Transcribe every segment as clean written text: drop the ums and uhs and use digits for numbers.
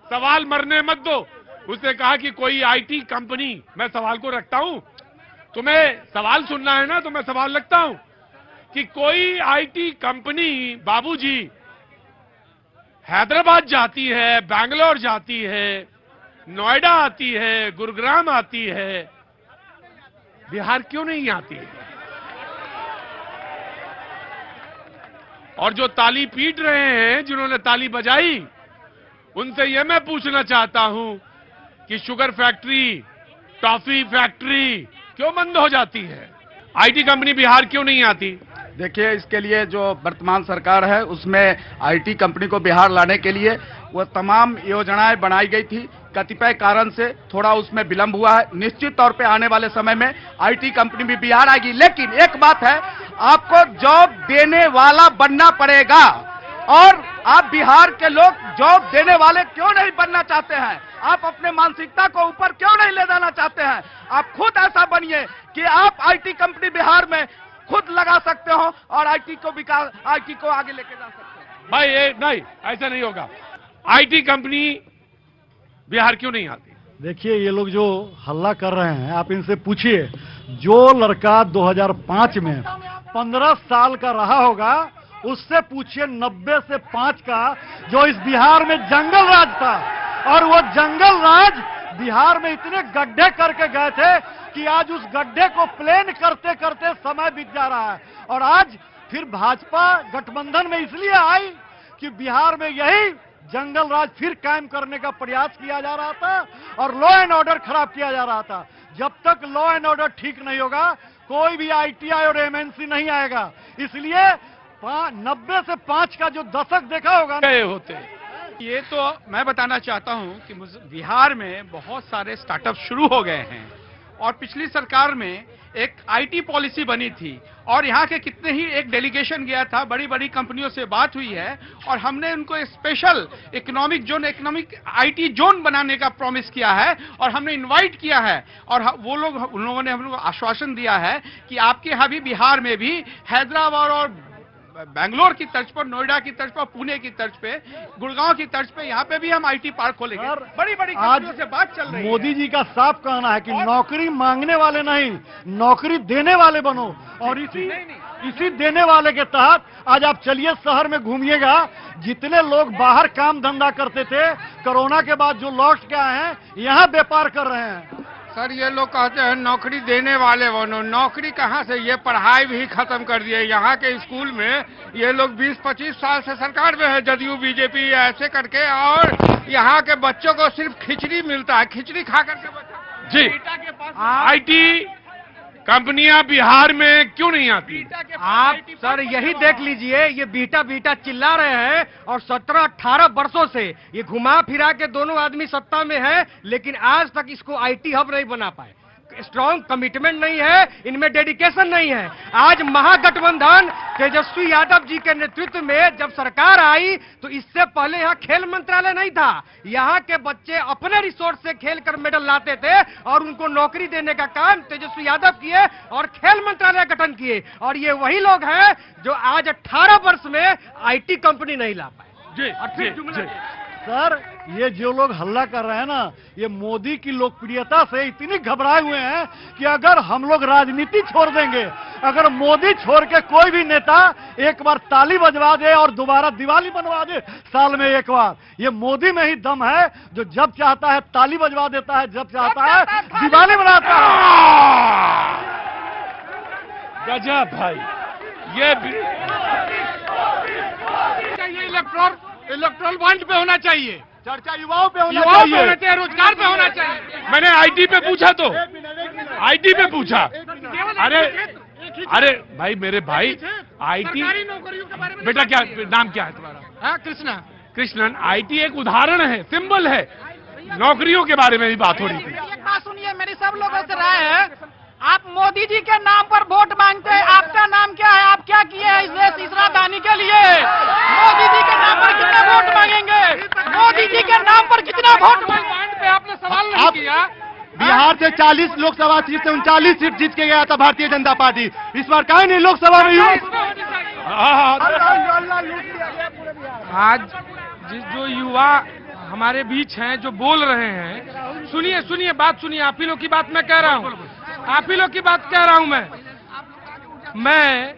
सवाल मरने मत दो। उसने कहा कि कोई आईटी कंपनी, मैं सवाल को रखता हूं, तुम्हें सवाल सुनना है ना, तो मैं सवाल रखता हूं कि कोई आईटी कंपनी बाबूजी हैदराबाद जाती है, बैंगलोर जाती है, नोएडा आती है, गुरुग्राम आती है, बिहार क्यों नहीं आती है? और जो ताली पीट रहे हैं, जिन्होंने ताली बजाई, उनसे यह मैं पूछना चाहता हूं कि शुगर फैक्ट्री, टॉफी फैक्ट्री क्यों बंद हो जाती है? आईटी कंपनी बिहार क्यों नहीं आती? देखिए, इसके लिए जो वर्तमान सरकार है उसमें आईटी कंपनी को बिहार लाने के लिए वो तमाम योजनाएं बनाई गई थी। कतिपय कारण से थोड़ा उसमें विलंब हुआ है। निश्चित तौर पे आने वाले समय में आईटी कंपनी भी बिहार आएगी। लेकिन एक बात है, आपको जॉब देने वाला बनना पड़ेगा। और आप बिहार के लोग जॉब देने वाले क्यों नहीं बनना चाहते हैं? आप अपने मानसिकता को ऊपर क्यों नहीं ले जाना चाहते हैं? आप खुद ऐसा बनिए कि आप आईटी कंपनी बिहार में खुद लगा सकते हो और आईटी को आगे लेके जा सकते हो। भाई नहीं, ऐसा नहीं होगा। आईटी कंपनी बिहार क्यों नहीं आती? देखिए, ये लोग जो हल्ला कर रहे हैं, आप इनसे पूछिए, जो लड़का 2005 में 15 साल का रहा होगा, उससे पूछिए 90 से 5 का, जो इस बिहार में जंगल राज था। और वो जंगल राज बिहार में इतने गड्ढे करके गए थे कि आज उस गड्ढे को प्लेन करते करते समय बीत जा रहा है। और आज फिर भाजपा गठबंधन में इसलिए आई कि बिहार में यही जंगल राज फिर कायम करने का प्रयास किया जा रहा था और लॉ एंड ऑर्डर खराब किया जा रहा था। जब तक लॉ एंड ऑर्डर ठीक नहीं होगा, कोई भी आईटीआई और एमएनसी नहीं आएगा। इसलिए 90 से 5 का जो दशक देखा होगा होते, ये तो मैं बताना चाहता हूं कि बिहार में बहुत सारे स्टार्टअप शुरू हो गए हैं और पिछली सरकार में एक आईटी पॉलिसी बनी थी और यहाँ के कितने ही एक डेलीगेशन गया था, बड़ी बड़ी कंपनियों से बात हुई है और हमने उनको एक स्पेशल इकोनॉमिक आईटी जोन बनाने का प्रॉमिस किया है और हमने इनवाइट किया है। और उन लोगों ने हम लोग आश्वासन दिया है कि आपके यहाँ भी बिहार में भी हैदराबाद और बैंगलोर की तर्ज पर, नोएडा की तर्ज पर, पुणे की तर्ज पे, गुड़गांव की तर्ज पे यहाँ पे भी हम आईटी पार्क खोलेंगे। बड़ी बड़ी कंपनियों से बात चल रही है। मोदी जी का साफ कहना है कि नौकरी मांगने वाले नहीं, नौकरी देने वाले बनो। और इसी देने वाले के तहत आज आप चलिए, शहर में घूमिएगा, जितने लोग बाहर काम धंधा करते थे, कोरोना के बाद जो लौट के आए हैं, यहाँ व्यापार कर रहे हैं। सर, ये लोग कहते हैं नौकरी देने वाले बनो। नौकरी कहाँ से? ये पढ़ाई भी खत्म कर दिए। यहाँ के स्कूल में ये लोग 20-25 साल से सरकार में है, जदयू बीजेपी ऐसे करके, और यहाँ के बच्चों को सिर्फ खिचड़ी मिलता है। खिचड़ी खा करके बच्चा जी। आईटी कंपनियां बिहार में क्यों नहीं आती? आप सर यही देख लीजिए, ये बीटा बीटा चिल्ला रहे हैं और 17-18 वर्षों से ये घुमा फिरा के दोनों आदमी सत्ता में है, लेकिन आज तक इसको आईटी हब नहीं बना पाए। स्ट्रॉन्ग कमिटमेंट नहीं है, इनमें डेडिकेशन नहीं है। आज महागठबंधन तेजस्वी यादव जी के नेतृत्व में जब सरकार आई तो इससे पहले यहाँ खेल मंत्रालय नहीं था। यहाँ के बच्चे अपने रिसोर्स से खेल कर मेडल लाते थे और उनको नौकरी देने का काम तेजस्वी यादव किए और खेल मंत्रालय गठन किए। और ये वही लोग हैं जो आज 18 वर्ष में आईटी कंपनी नहीं ला पाए। जी, और फिर जुमला सर, ये जो लोग हल्ला कर रहे हैं ना, ये मोदी की लोकप्रियता से इतनी घबराए हुए हैं कि अगर हम लोग राजनीति छोड़ देंगे, अगर मोदी छोड़ के कोई भी नेता एक बार ताली बजवा दे और दोबारा दिवाली बनवा दे साल में एक बार, ये मोदी में ही दम है, जो जब चाहता है ताली बजवा देता है, जब चाहता है दिवाली बनाता है। गजब भाई, ये इलेक्ट्रल बॉन्ड पे होना चाहिए, चर्चा युवाओं पे होना चाहिए, रोजगार पे होना चाहिए। मैंने आईटी पे पूछा, तो आईटी पे पूछा। अरे भाई, मेरे भाई, आईटी नौकरियों के बारे में बेटा, क्या नाम क्या है तुम्हारा? हाँ, कृष्णन। आईटी एक उदाहरण है, सिंबल है। नौकरियों के बारे में भी बात हो रही थी। एक बात सुनिए, मेरी सब लोगों से राय है, आप मोदी जी के नाम पर वोट मांगते हैं। आपका नाम क्या है? आप क्या किए हैं इस देश इस राजधानी के लिए? मोदी जी के नाम पर कितने वोट मांगेंगे? मोदी जी के नाम पर कितना वोट मांगेंगे? पे आपने सवाल नहीं किया। बिहार से 40 लोकसभा सीट से 39 सीट जीत के गया था भारतीय जनता पार्टी। इस बार कहीं नहीं लोकसभा में। आज जो युवा हमारे बीच हैं जो बोल रहे हैं, सुनिए सुनिए बात सुनिए, आप ही लोग की बात मैं कह रहा हूँ, आप ही लोग की बात कह रहा हूँ मैं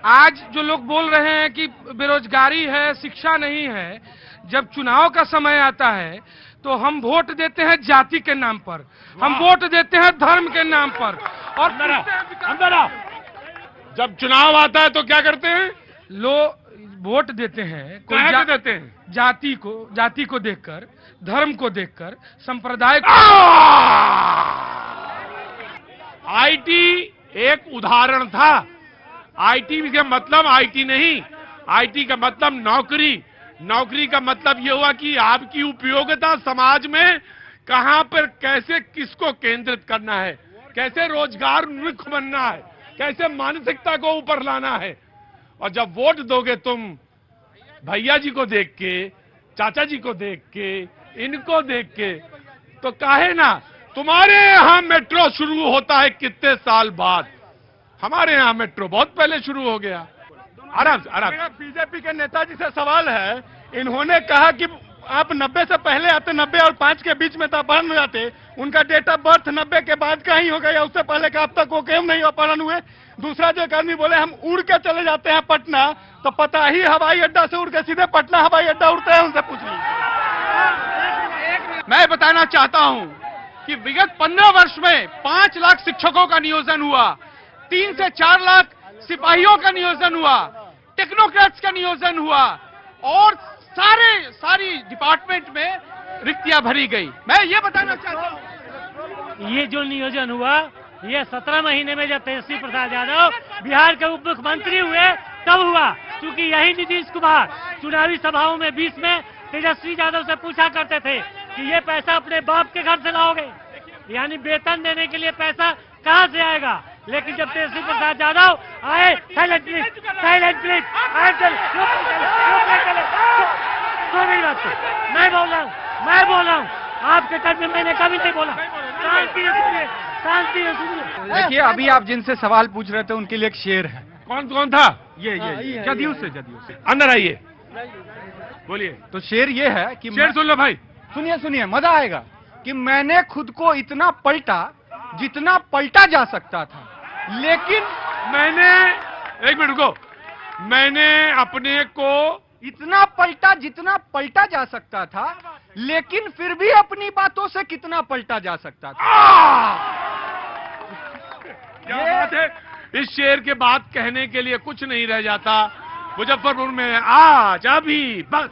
आज जो लोग बोल रहे हैं कि बेरोजगारी है, शिक्षा नहीं है, जब चुनाव का समय आता है तो हम वोट देते हैं जाति के नाम पर, हम वोट देते हैं धर्म के नाम पर, और अंदर आओ। जब चुनाव आता है तो क्या करते हैं? लोग वोट देते हैं, काहे को देते हैं? जाति को देखकर, धर्म को देखकर, संप्रदाय को। आईटी एक उदाहरण था। आईटी का मतलब आईटी नहीं, आईटी का मतलब नौकरी। नौकरी का मतलब यह हुआ कि आपकी उपयोगिता समाज में कहां पर कैसे किसको केंद्रित करना है, कैसे रोजगार उन्मुख बनना है, कैसे मानसिकता को ऊपर लाना है। और जब वोट दोगे तुम भैया जी को देख के, चाचा जी को देख के, इनको देख के, तो काहे ना तुम्हारे यहां मेट्रो शुरू होता है कितने साल बाद, हमारे यहां मेट्रो बहुत पहले शुरू हो गया। आराम से आराम। बीजेपी के नेताजी से सवाल है, इन्होंने कहा कि आप 90 से पहले आते, 90 और 5 के बीच में तो अपहरण हो जाते, उनका डेट ऑफ बर्थ 90 के बाद का ही हो गया, उससे पहले का अब तक वो क्यों नहीं अपहरण हुए। दूसरा जो एक आदमी बोले हम उड़ के चले जाते हैं पटना, तो पता ही हवाई अड्डा से उड़ के सीधे पटना हवाई अड्डा उड़ते हैं, उनसे पूछ लीजिए। मैं बताना चाहता हूं कि विगत 15 वर्ष में 5 लाख शिक्षकों का नियोजन हुआ, 3 से 4 लाख सिपाहियों का नियोजन हुआ, टेक्नोक्रेट्स का नियोजन हुआ, और सारी डिपार्टमेंट में रिक्तियां भरी गई। मैं ये बताना चाहता हूं, ये जो नियोजन हुआ, ये 17 महीने में जब तेजस्वी प्रसाद यादव बिहार के उप मुख्यमंत्री हुए तब हुआ, क्योंकि यही नीतीश कुमार चुनावी सभाओं में 20 में तेजस्वी यादव से पूछा करते थे कि ये पैसा अपने बाप के घर से लाओगे, यानी वेतन देने के लिए पैसा कहां से आएगा। लेकिन जब तेजस्वी प्रसाद यादव आए, साइलेंटली मैं बोल रहा हूँ आपके कर्म में मैंने कभी नहीं बोला। शांति से सुनिए। देखिए अभी आप जिनसे सवाल पूछ रहे थे उनके लिए एक शेर है। कौन कौन था? ये जदयू से अंदर आइए, बोलिए। तो शेर ये है कि शेर सुन लो भाई, सुनिए मजा आएगा कि मैंने खुद को इतना पलटा जितना पलटा जा सकता था, लेकिन मैंने, एक मिनट रुको, मैंने अपने को इतना पलटा जितना पलटा जा सकता था, लेकिन फिर भी अपनी बातों से कितना पलटा जा सकता था। क्या बात है। इस शेर के बाद कहने के लिए कुछ नहीं रह जाता। मुजफ्फरपुर में आज अभी बस